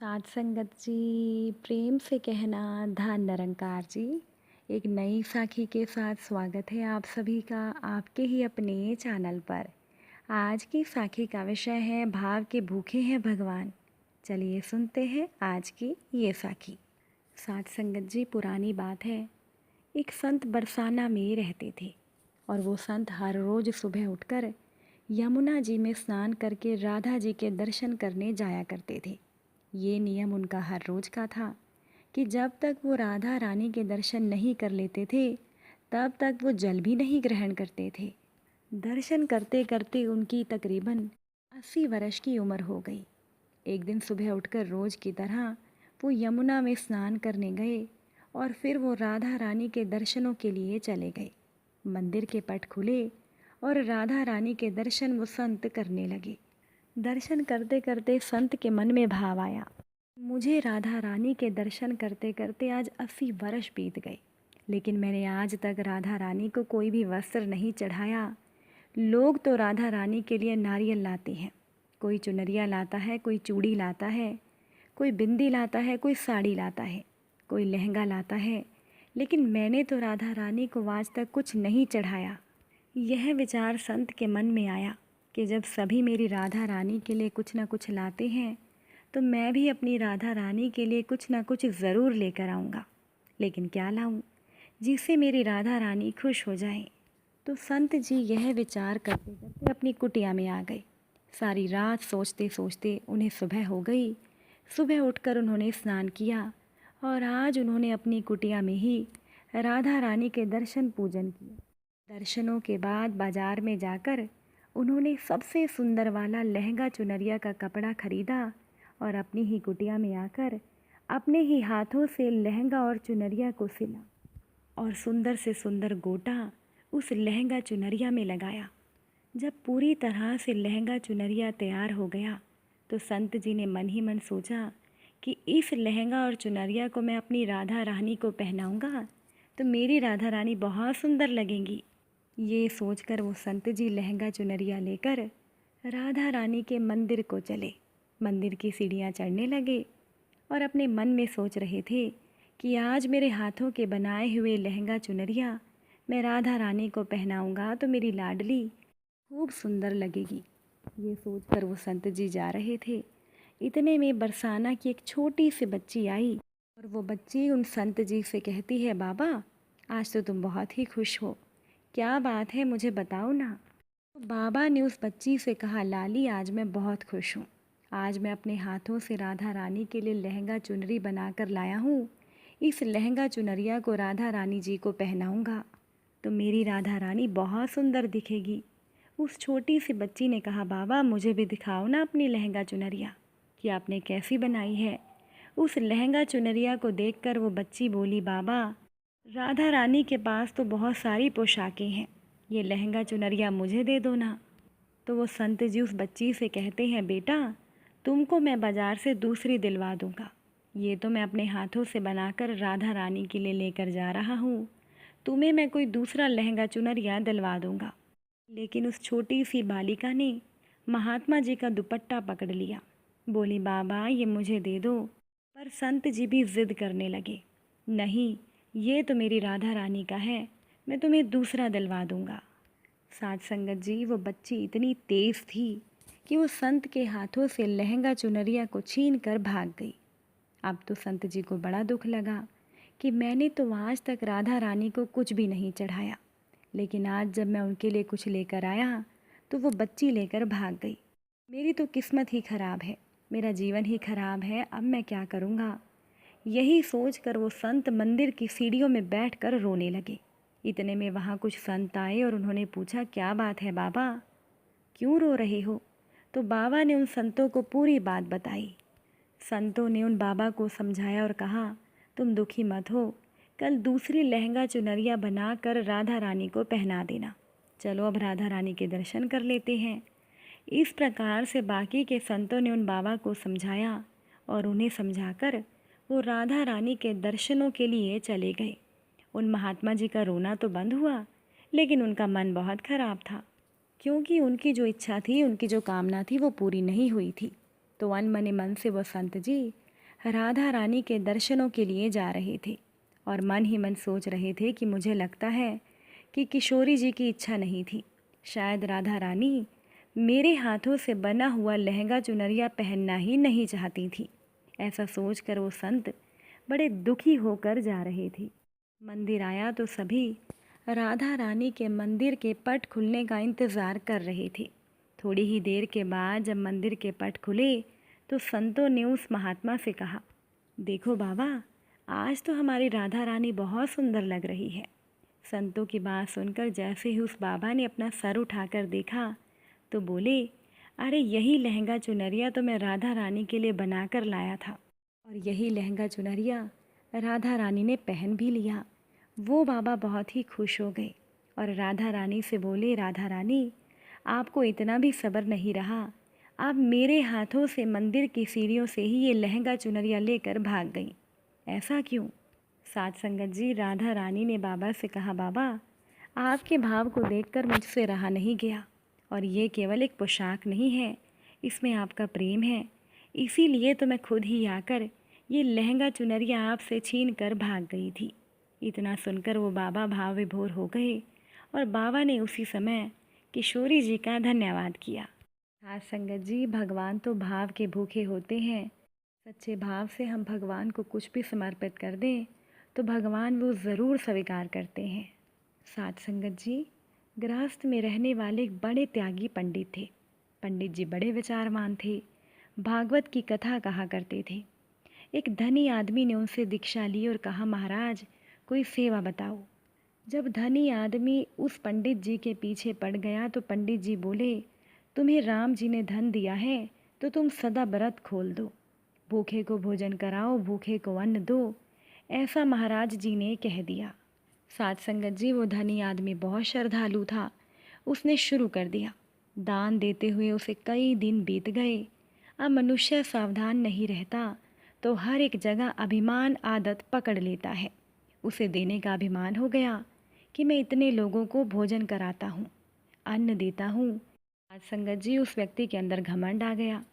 साथ संगत जी, प्रेम से कहना धन निरंकार जी। एक नई साखी के साथ स्वागत है आप सभी का आपके ही अपने चैनल पर। आज की साखी का विषय है भाव के भूखे हैं भगवान। चलिए सुनते हैं आज की ये साखी। साथ संगत जी, पुरानी बात है, एक संत बरसाना में रहते थे और वो संत हर रोज़ सुबह उठकर यमुना जी में स्नान करके राधा जी के दर्शन करने जाया करते थे। ये नियम उनका हर रोज़ का था कि जब तक वो राधा रानी के दर्शन नहीं कर लेते थे तब तक वो जल भी नहीं ग्रहण करते थे। दर्शन करते करते उनकी तकरीबन 80 वर्ष की उम्र हो गई। एक दिन सुबह उठकर रोज़ की तरह वो यमुना में स्नान करने गए और फिर वो राधा रानी के दर्शनों के लिए चले गए। मंदिर के पट खुले और राधा रानी के दर्शन वो संत करने लगे। दर्शन करते करते संत के मन में भाव आया, मुझे राधा रानी के दर्शन करते करते आज 80 वर्ष बीत गए, लेकिन मैंने आज तक राधा रानी को कोई भी वस्त्र नहीं चढ़ाया। लोग तो राधा रानी के लिए नारियल लाते हैं, कोई चुनरिया लाता है, कोई चूड़ी लाता है, कोई बिंदी लाता है, कोई साड़ी लाता है, कोई लहंगा लाता है, लेकिन मैंने तो राधा रानी को आज तक कुछ नहीं चढ़ाया। यह विचार संत के मन में आया कि जब सभी मेरी राधा रानी के लिए कुछ न कुछ लाते हैं तो मैं भी अपनी राधा रानी के लिए कुछ न कुछ ज़रूर लेकर आऊँगा। लेकिन क्या लाऊं जिससे मेरी राधा रानी खुश हो जाए। तो संत जी यह विचार करते करते अपनी कुटिया में आ गए। सारी रात सोचते सोचते उन्हें सुबह हो गई। सुबह उठकर उन्होंने स्नान किया और आज उन्होंने अपनी कुटिया में ही राधा रानी के दर्शन पूजन किए। दर्शनों के बाद बाजार में जाकर उन्होंने सबसे सुंदर वाला लहंगा चुनरिया का कपड़ा खरीदा और अपनी ही कुटिया में आकर अपने ही हाथों से लहंगा और चुनरिया को सिला और सुंदर से सुंदर गोटा उस लहंगा चुनरिया में लगाया। जब पूरी तरह से लहंगा चुनरिया तैयार हो गया तो संत जी ने मन ही मन सोचा कि इस लहंगा और चुनरिया को मैं अपनी राधा रानी को पहनाऊंगा तो मेरी राधा रानी बहुत सुंदर लगेंगी। ये सोचकर वो संत जी लहंगा चुनरिया लेकर राधा रानी के मंदिर को चले। मंदिर की सीढ़ियाँ चढ़ने लगे और अपने मन में सोच रहे थे कि आज मेरे हाथों के बनाए हुए लहंगा चुनरिया मैं राधा रानी को पहनाऊंगा तो मेरी लाडली खूब सुंदर लगेगी। ये सोचकर वो संत जी जा रहे थे। इतने में बरसाना की एक छोटी सी बच्ची आई और वो बच्ची उन संत जी से कहती है, बाबा आज तो तुम बहुत ही खुश हो, क्या बात है मुझे बताओ ना। तो बाबा ने उस बच्ची से कहा, लाली आज मैं बहुत खुश हूँ। आज मैं अपने हाथों से राधा रानी के लिए लहंगा चुनरी बनाकर लाया हूँ। इस लहंगा चुनरिया को राधा रानी जी को पहनाऊँगा तो मेरी राधा रानी बहुत सुंदर दिखेगी। उस छोटी सी बच्ची ने कहा, बाबा मुझे भी दिखाओ ना अपनी लहंगा चुनरिया कि आपने कैसी बनाई है। उस लहंगा चुनरिया को देखकर वो बच्ची बोली, बाबा राधा रानी के पास तो बहुत सारी पोशाकें हैं, ये लहंगा चुनरिया मुझे दे दो ना। तो वो संत जी उस बच्ची से कहते हैं, बेटा तुमको मैं बाज़ार से दूसरी दिलवा दूँगा, ये तो मैं अपने हाथों से बनाकर राधा रानी के लिए लेकर जा रहा हूँ, तुम्हें मैं कोई दूसरा लहंगा चुनरिया दिलवा दूँगा। लेकिन उस छोटी सी बालिका ने महात्मा जी का दुपट्टा पकड़ लिया, बोली, बाबा ये मुझे दे दो। पर संत जी भी ज़िद करने लगे, नहीं ये तो मेरी राधा रानी का है, मैं तुम्हें दूसरा दिलवा दूँगा। साथ संगत जी, वो बच्ची इतनी तेज़ थी कि वो संत के हाथों से लहंगा चुनरिया को छीन कर भाग गई। अब तो संत जी को बड़ा दुख लगा कि मैंने तो आज तक राधा रानी को कुछ भी नहीं चढ़ाया, लेकिन आज जब मैं उनके लिए कुछ लेकर आया तो वो बच्ची लेकर भाग गई। मेरी तो किस्मत ही ख़राब है, मेरा जीवन ही ख़राब है, अब मैं क्या करूँगा। यही सोचकर वो संत मंदिर की सीढ़ियों में बैठकर रोने लगे। इतने में वहाँ कुछ संत आए और उन्होंने पूछा, क्या बात है बाबा, क्यों रो रहे हो। तो बाबा ने उन संतों को पूरी बात बताई। संतों ने उन बाबा को समझाया और कहा, तुम दुखी मत हो, कल दूसरी लहंगा चुनरिया बनाकर राधा रानी को पहना देना। चलो अब राधा रानी के दर्शन कर लेते हैं। इस प्रकार से बाकी के संतों ने उन बाबा को समझाया और उन्हें समझाकर वो राधा रानी के दर्शनों के लिए चले गए। उन महात्मा जी का रोना तो बंद हुआ, लेकिन उनका मन बहुत ख़राब था, क्योंकि उनकी जो इच्छा थी, उनकी जो कामना थी वो पूरी नहीं हुई थी। तो अनमने मन से वो संत जी राधा रानी के दर्शनों के लिए जा रहे थे और मन ही मन सोच रहे थे कि मुझे लगता है कि किशोरी जी की इच्छा नहीं थी। शायद राधा रानी मेरे हाथों से बना हुआ लहंगा चुनरिया पहनना ही नहीं चाहती थी। ऐसा सोचकर वो संत बड़े दुखी होकर जा रहे थे। मंदिर आया तो सभी राधा रानी के मंदिर के पट खुलने का इंतज़ार कर रहे थे। थोड़ी ही देर के बाद जब मंदिर के पट खुले तो संतों ने उस महात्मा से कहा, देखो बाबा, आज तो हमारी राधा रानी बहुत सुंदर लग रही है। संतों की बात सुनकर जैसे ही उस बाबा ने अपना सर उठाकर देखा तो बोले, अरे यही लहंगा चुनरिया तो मैं राधा रानी के लिए बनाकर लाया था। और यही लहंगा चुनरिया राधा रानी ने पहन भी लिया। वो बाबा बहुत ही खुश हो गए और राधा रानी से बोले, राधा रानी, आपको इतना भी सब्र नहीं रहा, आप मेरे हाथों से मंदिर की सीढ़ियों से ही ये लहंगा चुनरिया लेकर भाग गई। ऐसा क्यों? साथ संगत जी, राधा रानी ने बाबा से कहा, बाबा, आपके भाव को देखकर मुझसे रहा नहीं गया और ये केवल एक पोशाक नहीं है, इसमें आपका प्रेम है। इसीलिए तो मैं खुद ही आकर ये लहंगा चुनरिया आपसे छीन कर भाग गई थी। इतना सुनकर वो बाबा भाव विभोर हो गए और बाबा ने उसी समय किशोरी जी का धन्यवाद किया। साथ संगत जी, भगवान तो भाव के भूखे होते हैं। सच्चे भाव से हम भगवान को कुछ भी समर्पित कर दें तो भगवान वो ज़रूर स्वीकार करते हैं। साथ संगत जी, गृहस्थ में रहने वाले एक बड़े त्यागी पंडित थे। पंडित जी बड़े विचारवान थे, भागवत की कथा कहा करते थे। एक धनी आदमी ने उनसे दीक्षा ली और कहा, महाराज, कोई सेवा बताओ। जब धनी आदमी उस पंडित जी के पीछे पड़ गया तो पंडित जी बोले, तुम्हें राम जी ने धन दिया है तो तुम सदा व्रत खोल दो, भूखे को भोजन कराओ, भूखे को अन्न दो, ऐसा महाराज जी ने कह दिया। साथ संगत जी, वो धनी आदमी बहुत श्रद्धालु था। उसने शुरू कर दिया। दान देते हुए उसे कई दिन बीत गए। अब मनुष्य सावधान नहीं रहता तो हर एक जगह अभिमान आदत पकड़ लेता है। उसे देने का अभिमान हो गया कि मैं इतने लोगों को भोजन कराता हूँ, अन्न देता हूँ। आज संगत जी, उस व्यक्ति के अंदर घमंड आ गया।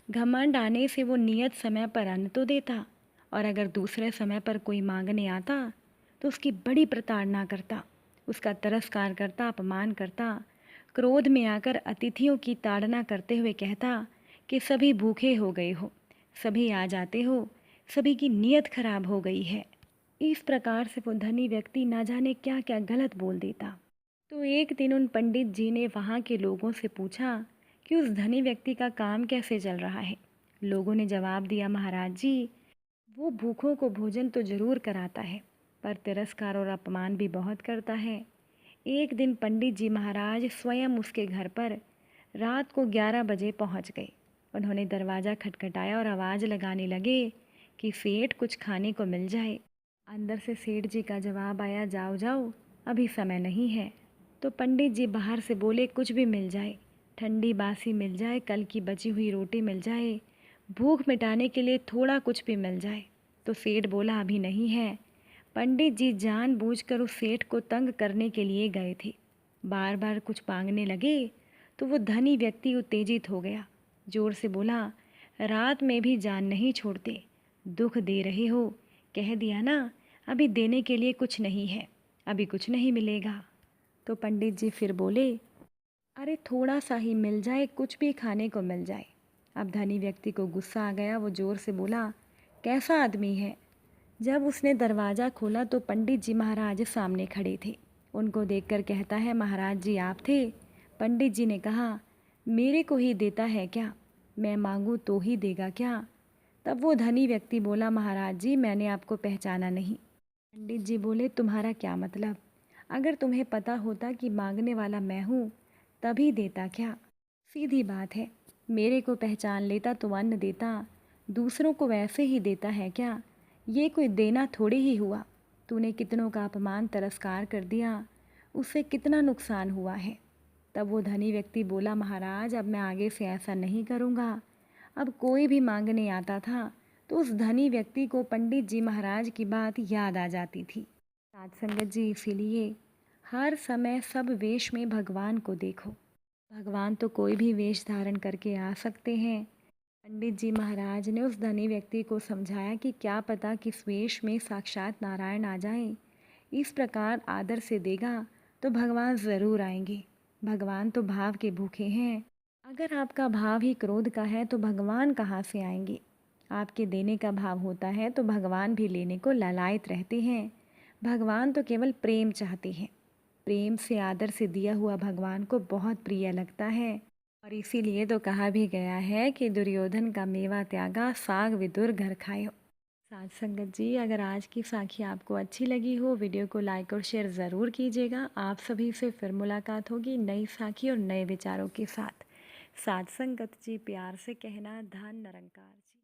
घमंड आने से वो नियत समय पर अन्न तो देता और अगर दूसरे समय पर कोई मांगने आता तो उसकी बड़ी प्रताड़ना करता, उसका तिरस्कार करता, अपमान करता। क्रोध में आकर अतिथियों की ताड़ना करते हुए कहता कि सभी भूखे हो गए हो, सभी आ जाते हो, सभी की नीयत खराब हो गई है। इस प्रकार से वो धनी व्यक्ति ना जाने क्या क्या गलत बोल देता। तो एक दिन उन पंडित जी ने वहाँ के लोगों से पूछा कि उस धनी व्यक्ति का काम कैसे चल रहा है। लोगों ने जवाब दिया, महाराज जी, वो भूखों को भोजन तो ज़रूर कराता है पर तिरस्कार और अपमान भी बहुत करता है। एक दिन पंडित जी महाराज स्वयं उसके घर पर रात को 11 बजे पहुंच गए। उन्होंने दरवाज़ा खटखटाया और आवाज़ लगाने लगे कि सेठ, कुछ खाने को मिल जाए। अंदर से सेठ जी का जवाब आया, जाओ जाओ, अभी समय नहीं है। तो पंडित जी बाहर से बोले, कुछ भी मिल जाए, ठंडी बासी मिल जाए, कल की बची हुई रोटी मिल जाए, भूख मिटाने के लिए थोड़ा कुछ भी मिल जाए। तो सेठ बोला, अभी नहीं है। पंडित जी जानबूझकर उस सेठ को तंग करने के लिए गए थे। बार बार कुछ मांगने लगे तो वो धनी व्यक्ति उत्तेजित हो गया। जोर से बोला, रात में भी जान नहीं छोड़ते, दुख दे रहे हो, कह दिया ना, अभी देने के लिए कुछ नहीं है, अभी कुछ नहीं मिलेगा। तो पंडित जी फिर बोले, अरे थोड़ा सा ही मिल जाए, कुछ भी खाने को मिल जाए। अब धनी व्यक्ति को गुस्सा आ गया। वो ज़ोर से बोला, कैसा आदमी है? जब उसने दरवाज़ा खोला तो पंडित जी महाराज सामने खड़े थे। उनको देखकर कहता है, महाराज जी आप थे? पंडित जी ने कहा, मेरे को ही देता है क्या? मैं मांगूँ तो ही देगा क्या? तब वो धनी व्यक्ति बोला, महाराज जी, मैंने आपको पहचाना नहीं। पंडित जी बोले, तुम्हारा क्या मतलब? अगर तुम्हें पता होता कि मांगने वाला मैं हूँ तभी देता क्या? सीधी बात है, मेरे को पहचान लेता तो अन्न देता, दूसरों को वैसे ही देता है क्या? ये कोई देना थोड़ी ही हुआ। तूने कितनों का अपमान तिरस्कार कर दिया, उससे कितना नुकसान हुआ है। तब वो धनी व्यक्ति बोला, महाराज अब मैं आगे से ऐसा नहीं करूँगा। अब कोई भी मांगने आता था तो उस धनी व्यक्ति को पंडित जी महाराज की बात याद आ जाती थी। साथ संगत जी, इसीलिए हर समय सब वेश में भगवान को देखो। भगवान तो कोई भी वेश धारण करके आ सकते हैं, पंडित जी महाराज ने उस धनी व्यक्ति को समझाया कि क्या पता किस वेश में साक्षात नारायण आ जाएं। इस प्रकार आदर से देगा तो भगवान ज़रूर आएंगे। भगवान तो भाव के भूखे हैं। अगर आपका भाव ही क्रोध का है तो भगवान कहाँ से आएंगे। आपके देने का भाव होता है तो भगवान भी लेने को लालायित रहते हैं। भगवान तो केवल प्रेम चाहते हैं। प्रेम से आदर से दिया हुआ भगवान को बहुत प्रिय लगता है। और इसीलिए तो कहा भी गया है कि दुर्योधन का मेवा त्यागा, साग विदुर घर खायो। साथ संगत जी, अगर आज की साखी आपको अच्छी लगी हो, वीडियो को लाइक और शेयर ज़रूर कीजिएगा। आप सभी से फिर मुलाकात होगी नई साखी और नए विचारों के साथ। साथ संगत जी, प्यार से कहना, धन निरंकार जी।